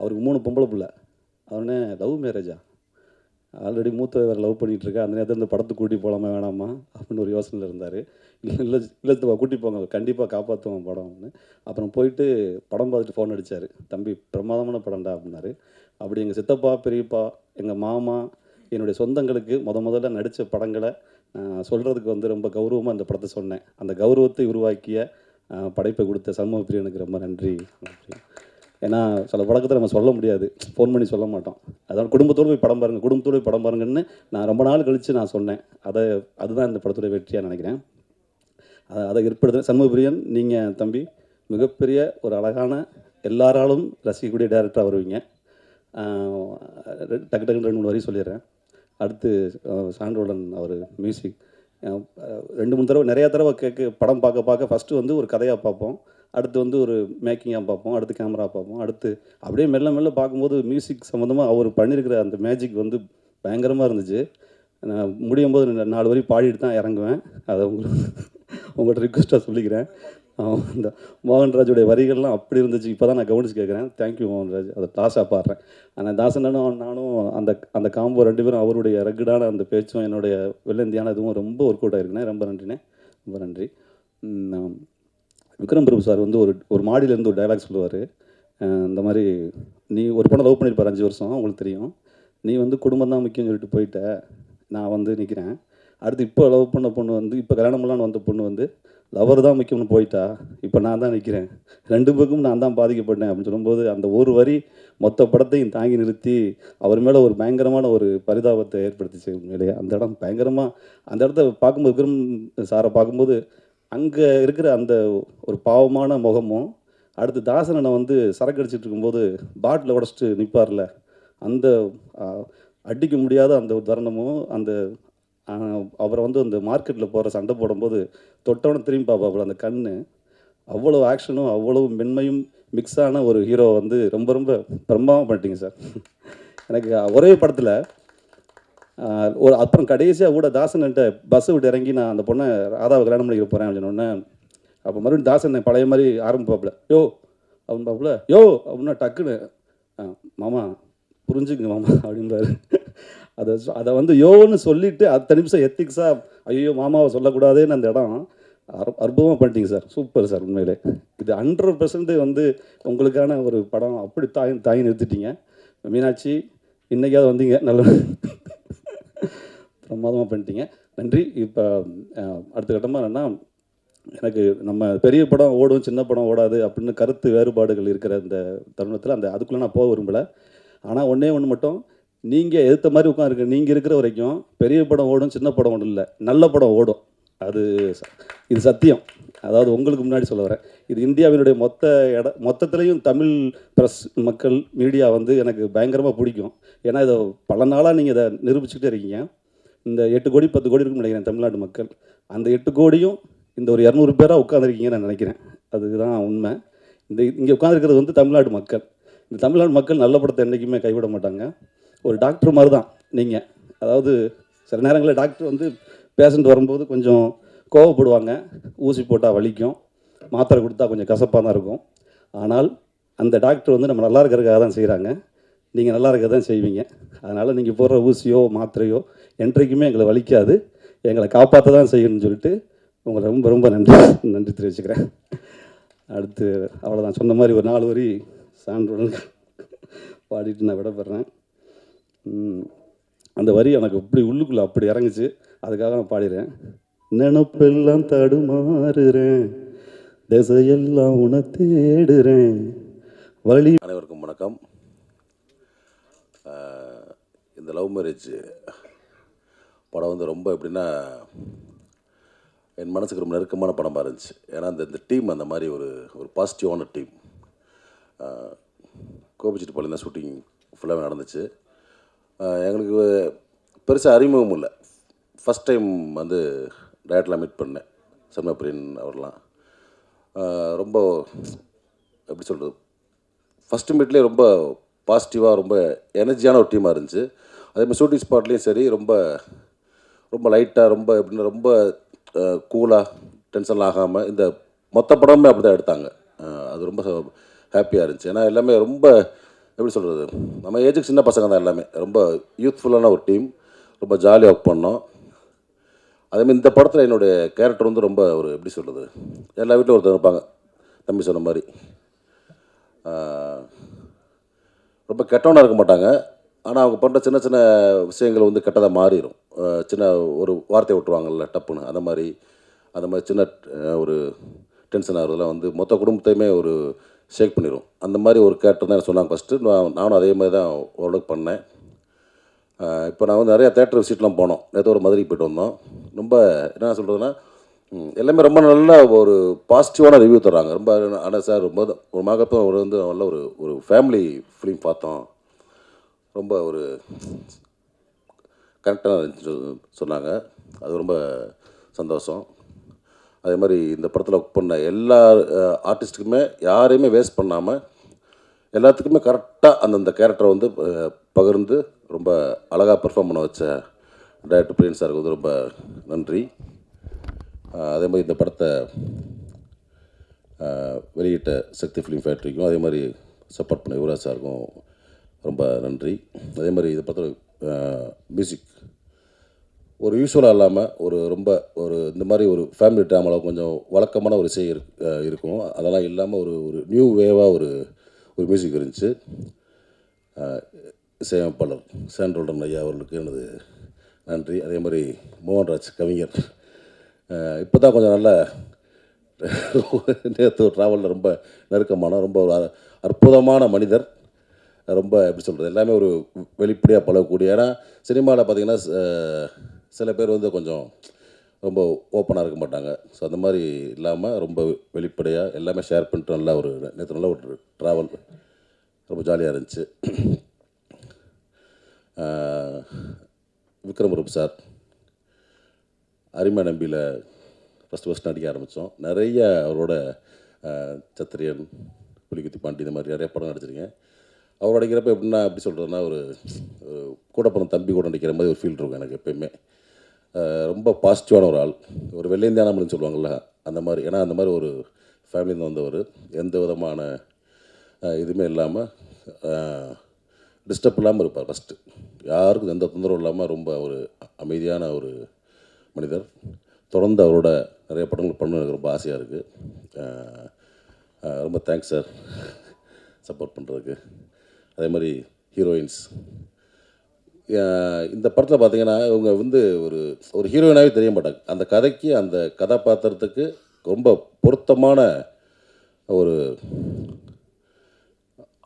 அவருக்கு 3 பொம்பளை பிள்ளை. அவனே லவ் மேரேஜா? ஆல்ரெடி மூத்த வேறு லவ் பண்ணிகிட்ருக்கேன், அந்த நேரத்தில் இந்த படத்துக்கு கூட்டி போகலாமா வேணாமா அப்படின்னு ஒரு யோசனையில் இருந்தார். இல்லை இல்லை கூட்டி போங்க, கண்டிப்பாக காப்பாற்றுவோம் படம்னு. அப்புறம் போயிட்டு படம் பார்த்துட்டு ஃபோன் அடித்தார், தம்பி பிரமாதமான படம்டா அப்படின்னாரு. அப்படி எங்கள் சித்தப்பா, பெரியப்பா, எங்கள் மாமா, என்னுடைய சொந்தங்களுக்கு முதல்ல நடித்த படங்களை சொல்கிறதுக்கு வந்து ரொம்ப கௌரவமாக அந்த படத்தை சொன்னேன். அந்த கௌரவத்தை உருவாக்கிய படைப்பை கொடுத்த சண்முகப்பிரியனுக்கு ரொம்ப நன்றி. ஏன்னா சில பழக்கத்தை நம்ம சொல்ல முடியாது, ஃபோன் பண்ணி சொல்ல மாட்டோம். அதான் குடும்பத்தோடு போய் படம் பாருங்கள், குடும்பத்தோடு போய் படம் பாருங்கன்னு நான் ரொம்ப நாள் கழித்து நான் சொன்னேன். அதுதான் இந்த படத்துடைய வெற்றியாக நினைக்கிறேன். அதை ஏற்படுத்த சண்முகப்பிரியன், நீங்கள் தம்பி மிகப்பெரிய ஒரு அழகான எல்லாராலும் ரசிக்கக்கூடிய டைரக்டராக வருவீங்க. டக்கு டக்குன்னு 2 3 வரி சொல்லிடுறேன். அடுத்து சான்றோடன் அவர் மியூசிக் 2 3 தடவை நிறையா தடவை படம் பார்க்க ஃபஸ்ட்டு வந்து ஒரு கதையாக பார்ப்போம், அடுத்து வந்து ஒரு மேக்கிங்காக பார்ப்போம், அடுத்து கேமரா பார்ப்போம், அடுத்து அப்படியே மெல்ல மெல்ல பார்க்கும்போது மியூசிக் சம்மந்தமாக அவர் பண்ணியிருக்கிற அந்த மேஜிக் வந்து பயங்கரமாக இருந்துச்சு. நான் முடியும் போது 4 வரி பாடிட்டு தான் இறங்குவேன். அதை உங்கள்கிட்ட ரிக்வெஸ்ட்டாக சொல்லிக்கிறேன். இந்த மோகன்ராஜுடைய வரிகள்லாம் அப்படி இருந்துச்சு. இப்போ தான் நான் கவனித்து கேட்குறேன். தேங்க்யூ மோகன்ராஜ். அதை தாஸாக பாடுறேன். ஆனால் தாசனும் நானும் அந்த காம்போ 2 பேரும் அவருடைய ரகுடான அந்த பேச்சும் என்னுடைய வெள்ளந்தியான இதுவும் ரொம்ப ஒர்க் அவுட் ஆகிருக்குண்ணே. ரொம்ப நன்றிண்ணே, ரொம்ப நன்றி. விக்ரம் பிரபு சார் வந்து ஒரு மாடியிலேருந்து ஒரு டைலாக் சொல்லுவார். இந்த மாதிரி, நீ ஒரு பொண்ணை லவ் பண்ணியிருப்பார் 5 வருஷம், உங்களுக்கு தெரியும். நீ வந்து குடும்பம் தான் முக்கியம்னு சொல்லிட்டு போயிட்ட, நான் வந்து நிற்கிறேன். அடுத்து இப்போ லவ் பண்ண பொண்ணு வந்து, இப்போ கல்யாணம் பண்ணலான்னு வந்த பொண்ணு வந்து லவர் தான் முக்கியம்னு போயிட்டா, இப்போ நான் தான் நிற்கிறேன், 2 பக்கமும் நான் தான் பாதிக்கப்பட்டேன் அப்படின்னு சொல்லும்போது, அந்த ஒரு வரி மொத்த படத்தையும் தாங்கி நிறுத்தி அவர் மேலே ஒரு பயங்கரமான ஒரு பரிதாபத்தை ஏற்படுத்திச்சு. உண்மையிலேயே அந்த இடம் பயங்கரமாக, அந்த இடத்த பார்க்கும்போது விக்ரம் சாரை பார்க்கும்போது அங்கே இருக்கிற அந்த ஒரு பாவமான முகமும், அடுத்து தாசனனை வந்து சரக்கு அடிச்சிட்டு இருக்கும்போது பாட்டில் உடச்சிட்டு நிற்பார்ல, அந்த அடிக்க முடியாத அந்த தருணமும், அந்த அவரை வந்து அந்த மார்க்கெட்டில் போகிற சண்டை போடும்போது தொட்டவனை திரும்பி பார்ப்பாப்புல, அந்த கண் அவ்வளோ ஆக்ஷனும் அவ்வளோ மென்மையும் மிக்ஸான ஒரு ஹீரோ வந்து ரொம்ப ரொம்ப பிரமாதமாக பண்ணிட்டீங்க சார். எனக்கு ஒரே படத்தில் அப்புறம் கடைசியாக கூட தாசன்கிட்ட பஸ்ஸை விட்டு இறங்கி நான் அந்த பொண்ணை ராதாவை கல்யாணம் பண்ணிக்க போகிறேன் அப்படின்னோடனே, அப்போ மறுபடியும் தாசன் பழைய மாதிரி ஆரம்பிப்பாப்புல, யோ அப்படின்னு பாப்புல, யோ அப்படின்னா டக்குன்னு மாமா புரிஞ்சுக்குங்க மாமா அப்படின்பாரு. அதை வந்து யோன்னு சொல்லிவிட்டு 10 நிமிஷம் எத்திக்ஸாக ஐயோ மாமாவை சொல்லக்கூடாதுன்னு அந்த இடம் அற்புதமாக பண்ணிட்டீங்க சார். Super sir. உண்மையிலே இது 100% வந்து உங்களுக்கான ஒரு படம். அப்படி தாய் நிறுத்திட்டீங்க. மீனாட்சி, இன்றைக்காவது வந்தீங்க, நல்ல பிரமாதமாக பண்ணிட்டீங்க, நன்றி. இப்போ அடுத்த கட்டமாக என்னென்னா, எனக்கு நம்ம பெரிய படம் ஓடும் சின்ன படம் ஓடாது அப்படின்னு கருத்து வேறுபாடுகள் இருக்கிற இந்த தருணத்தில் அதுக்குள்ளே நான் போக விரும்பலை. ஆனால் ஒன்றே ஒன்று மட்டும், நீங்கள் எதிர்த்த மாதிரி உட்காந்துருக்க, நீங்கள் இருக்கிற வரைக்கும் பெரிய படம் ஓடும் சின்ன படம் ஓடும் இல்லை, நல்ல படம் ஓடும். இது சத்தியம். அதாவது உங்களுக்கு முன்னாடி சொல்ல வரேன், இது இந்தியாவினுடைய மொத்தத்துலேயும் தமிழ் ப்ரெஸ் மக்கள் மீடியா வந்து எனக்கு பயங்கரமாக பிடிக்கும். ஏன்னா இதை பல நாளாக நீங்கள் இதை நிரூபிச்சுக்கிட்டே இருக்கீங்க. இந்த 8 கோடி 10 கோடி இருக்குன்னு நினைக்கிறேன் தமிழ்நாட்டு மக்கள். அந்த 8 கோடியும் இந்த ஒரு 200 பேராக உட்காந்துருக்கீங்கன்னு நான் நினைக்கிறேன். அதுதான் உண்மை. இங்கே உட்காந்துருக்கிறது வந்து தமிழ்நாடு மக்கள். இந்த தமிழ்நாடு மக்கள் நல்ல படத்தை என்றைக்குமே கைவிட மாட்டாங்க. ஒரு டாக்டர் மாதிரி தான் நீங்கள். அதாவது சில நேரங்களில் டாக்டர் வந்து பேஷண்ட் வரும்போது கொஞ்சம் கோவப்படுவாங்க, ஊசி போட்டால் வலிக்கும், மாத்திரை கொடுத்தா கொஞ்சம் கசப்பாக தான் இருக்கும். ஆனால் அந்த டாக்டர் வந்து நம்ம நல்லா இருக்கிறதுக்காக தான் செய்கிறாங்க. நீங்கள் நல்லா இருக்க தான் செய்வீங்க. அதனால் நீங்கள் போடுற ஊசியோ மாத்திரையோ என்றைக்குமே எங்களை வலிக்காது, எங்களை காப்பாற்ற தான் செய்யணும்னு சொல்லிட்டு உங்களை ரொம்ப ரொம்ப நன்றி தெரிவிச்சுக்கிறேன். அடுத்து அவ்வளோதான், சொன்ன மாதிரி ஒரு 4 வரி சான்றுடன் பாடிட்டு நான் விடப்படுறேன். அந்த வரி எனக்கு இப்படி உள்ளுக்குள்ளே அப்படி இறங்குச்சு, அதுக்காக நான் பாடிடுறேன். நினப்பெல்லாம் தடுமாறுறேன், திசையெல்லாம் உன தேடுறேன் வழி. அனைவருக்கும் வணக்கம். இந்த லவ் மேரேஜ் படம் வந்து ரொம்ப எப்படின்னா என் மனசுக்கு ரொம்ப நெருக்கமான படமாக இருந்துச்சு. ஏன்னா இந்த டீம் அந்த மாதிரி ஒரு பாசிட்டிவான டீம். கோபிச்செட்டிப்பாளையம் தான் ஷூட்டிங் ஃபுல்லாகவே நடந்துச்சு. எங்களுக்கு பெருசாக அறிமுகம் இல்லை. ஃபஸ்ட் டைம் வந்து டைரக்டரில் மீட் பண்ணேன், சண்முகப்பிரியன் அவர்லாம். ரொம்ப எப்படி சொல்கிறது, ஃபஸ்ட்டு மீட்லேயே ரொம்ப பாசிட்டிவாக ரொம்ப எனர்ஜியான ஒரு டீமாக இருந்துச்சு. அதேமாதிரி ஷூட்டிங் ஸ்பாட்லேயும் சரி, ரொம்ப ரொம்ப லைட்டாக, ரொம்ப எப்படின்னா ரொம்ப கூலாக, டென்ஷன் ஆகாமல் இந்த மொத்த படமே அப்படி தான் எடுத்தாங்க. அது ரொம்ப ஹாப்பியாக இருந்துச்சு. ஏன்னா எல்லாமே ரொம்ப எப்படி சொல்கிறது, நம்ம ஏஜுக்கு சின்ன பசங்க தான் எல்லாமே. ரொம்ப யூத்ஃபுல்லான ஒரு டீம். ரொம்ப ஜாலியாக ஒர்க் பண்ணோம். அதேமாதிரி இந்த படத்தில் என்னுடைய கேரக்டர் வந்து ரொம்ப ஒரு எப்படி சொல்கிறது, எல்லா வீட்டிலும் ஒருத்தர் இருப்பாங்க, தம்பி சொன்ன மாதிரி. ரொம்ப கெட்டவனாக இருக்க மாட்டாங்க. ஆனால் அவங்க பண்ணுற சின்ன சின்ன விஷயங்கள் வந்து கெட்டதாக மாறிடும். சின்ன ஒரு வார்த்தை விட்டுருவாங்கல்ல டப்புன்னு, அந்த மாதிரி சின்ன ஒரு டென்ஷன் ஆகிறதுலாம் வந்து மொத்த குடும்பத்தையுமே ஒரு ஷேக் பண்ணிடும். அந்த மாதிரி ஒரு கேரக்டர் தான் எனக்கு சொன்னாங்க ஃபஸ்ட்டு. நானும் அதே மாதிரி தான் ஓரளவுக்கு பண்ணேன். இப்போ நான் வந்து நிறையா தேட்டர் விசிட்லாம் போனோம். நேற்று ஒரு மதுரைக்கு போய்ட்டு வந்தோம். ரொம்ப என்ன சொல்கிறதுனா, எல்லாமே ரொம்ப நல்ல ஒரு பாசிட்டிவான ரிவ்யூ தர்றாங்க. ரொம்ப ஆனால் சார் ரொம்ப ஒரு மகத்துவம் ஒரு வந்து நல்ல ஒரு ஒரு ஃபேமிலி ஃபிலிம் பார்த்தோம், ரொம்ப ஒரு கரெக்டாக இருந்துச்சு சொன்னாங்க. அது ரொம்ப சந்தோஷம். அதே மாதிரி இந்த படத்தில் ஒர்க் பண்ண எல்லா ஆர்டிஸ்ட்டுக்குமே யாரையுமே வேஸ்ட் பண்ணாமல் எல்லாத்துக்குமே கரெக்டாக அந்தந்த கேரக்டரை வந்து பகிர்ந்து ரொம்ப அழகாக பெர்ஃபார்ம் பண்ண வச்ச டைரக்டர் பிரியன் சாருக்கு வந்து ரொம்ப நன்றி. அதே மாதிரி இந்த படத்தை வெளியிட்ட சக்தி ஃபிலிம் ஃபேக்ட்ரிக்கும், அதே மாதிரி சப்போர்ட் பண்ண யுவராஜ் சாருக்கும் ரொம்ப நன்றி. அதே மாதிரி இந்த படத்தில் மியூசிக் ஒரு யூஸ்வலாக இல்லாமல் ஒரு ரொம்ப ஒரு இந்த மாதிரி ஒரு ஃபேமிலி ட்ராமாவில் கொஞ்சம் வழக்கமான ஒரு இசை இருக்கும். அதெல்லாம் இல்லாமல் ஒரு ஒரு நியூ வேவாக ஒரு ஒரு மியூசிக் இருந்துச்சு. இசையமைப்பாளர் சாண்டோல்டன் ஐயா அவர்களுக்கு எனது நன்றி. அதே மாதிரி மோகன்ராஜ் கவிஞர் இப்போ தான் கொஞ்சம் நல்ல நேற்று ட்ராவலில் ரொம்ப நெருக்கமான ரொம்ப ஒரு அற்புதமான மனிதர். ரொம்ப எப்படி சொல்கிறது, எல்லாமே ஒரு வெளிப்படையாக பழகக்கூடிய. ஏன்னா சினிமாவில் பார்த்திங்கன்னா சில பேர் வந்து கொஞ்சம் ரொம்ப ஓப்பனாக இருக்க மாட்டாங்க. ஸோ அந்த மாதிரி இல்லாமல் ரொம்ப வெளிப்படையாக எல்லாமே ஷேர் பண்ணிட்டு நல்லா ஒரு நேற்று நல்ல ஒரு ட்ராவல் ரொம்ப ஜாலியாக இருந்துச்சு. விக்ரம் பிரபு சார் அரிமா நம்பியில் ஃபஸ்ட்டு நடிக்க ஆரம்பித்தோம். நிறைய அவரோட சத்திரியன், புலிகுத்தி பாண்டி இந்த மாதிரி நிறைய படம் நடிச்சிருக்கேன். அவர் நடிக்கிறப்ப எப்படின்னா எப்படி சொல்கிறதுனா ஒரு கூட பிறந்த தம்பி கூட நடிக்கிற மாதிரி ஒரு ஃபீல் இருக்கும் எனக்கு எப்போயுமே. ரொம்ப பாசிட்டிவான ஒரு ஆள், ஒரு வெள்ளையந்தியானம்னு சொல்லுவாங்கள்ல அந்த மாதிரி. ஏன்னா அந்த மாதிரி ஒரு ஃபேமிலியில் வந்தவர், எந்த விதமான இதுவுமே இல்லாமல் டிஸ்டர்ப் இல்லாமல் இருப்பார். ஃபஸ்ட்டு யாருக்கும் எந்த தொந்தரவும் இல்லாமல் ரொம்ப ஒரு அமைதியான ஒரு மனிதர். தொடர்ந்து அவரோட நிறைய படங்கள் பண்ண எனக்கு ரொம்ப ஆசையாக இருக்குது. ரொம்ப தேங்க்ஸ் சார் சப்போர்ட் பண்ணுறதுக்கு. அதே மாதிரி ஹீரோயின்ஸ் இந்த படத்தில் பார்த்தீங்கன்னா இவங்க வந்து ஒரு ஒரு ஹீரோயினாகவே தெரிய மாட்டாங்க. அந்த கதைக்கு அந்த கதாபாத்திரத்துக்கு ரொம்ப பொருத்தமான ஒரு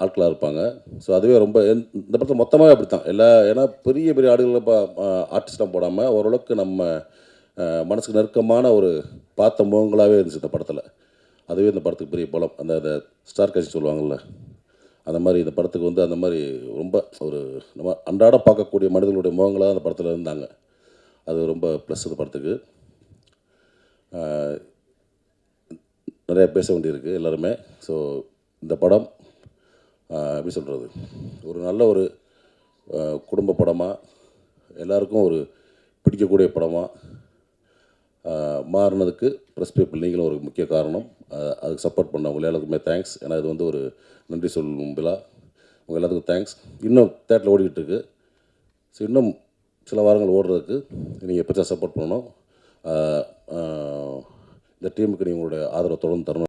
ஆட்களாக இருப்பாங்க. ஸோ அதுவே ரொம்ப இந்த படத்தில் மொத்தமாகவே அப்படி தான் ஏன்னா பெரிய பெரிய ஆடுகளில் ஆர்டிஸ்ட்லாம் போடாமல் ஓரளவுக்கு நம்ம மனசுக்கு நெருக்கமான ஒரு பார்த்த முகங்களாகவே இருந்துச்சு இந்த படத்தில். அதுவே இந்த படத்துக்கு பெரிய பலம். அந்த ஸ்டார் காஸ்டிங் சொல்லுவாங்கள்ல, அந்த மாதிரி இந்த படத்துக்கு வந்து அந்த மாதிரி ரொம்ப ஒரு நம்ம அன்றாடம் பார்க்கக்கூடிய மனிதர்களுடைய முகங்களாக அந்த படத்தில் இருந்தாங்க. அது ரொம்ப ப்ளஸ் இந்த படத்துக்கு. நிறையா பேச வேண்டியிருக்கு எல்லாருமே. ஸோ இந்த படம் எப்படி சொல்கிறது, ஒரு நல்ல ஒரு குடும்ப படமாக எல்லாருக்கும் ஒரு பிடிக்கக்கூடிய படமாக மாறினதுக்கு ப்ரெஸ் பீப்புள் நீங்களும் ஒரு முக்கிய காரணம். அதுக்கு சப்போர்ட் பண்ணவங்க எல்லாருக்குமே தேங்க்ஸ். ஏன்னா இது வந்து ஒரு நன்றி சொல்லும் விழா. உங்கள் எல்லாத்துக்கும் தேங்க்ஸ். இன்னும் தேட்டரில் ஓடிக்கிட்டு இருக்கு. ஸோ இன்னும் சில வாரங்கள் ஓடுறதுக்கு நீங்கள் பெருசாக சப்போர்ட் பண்ணணும். இந்த டீமுக்கு நீங்களுடைய ஆதரவை தொடர்ந்து தரணும்.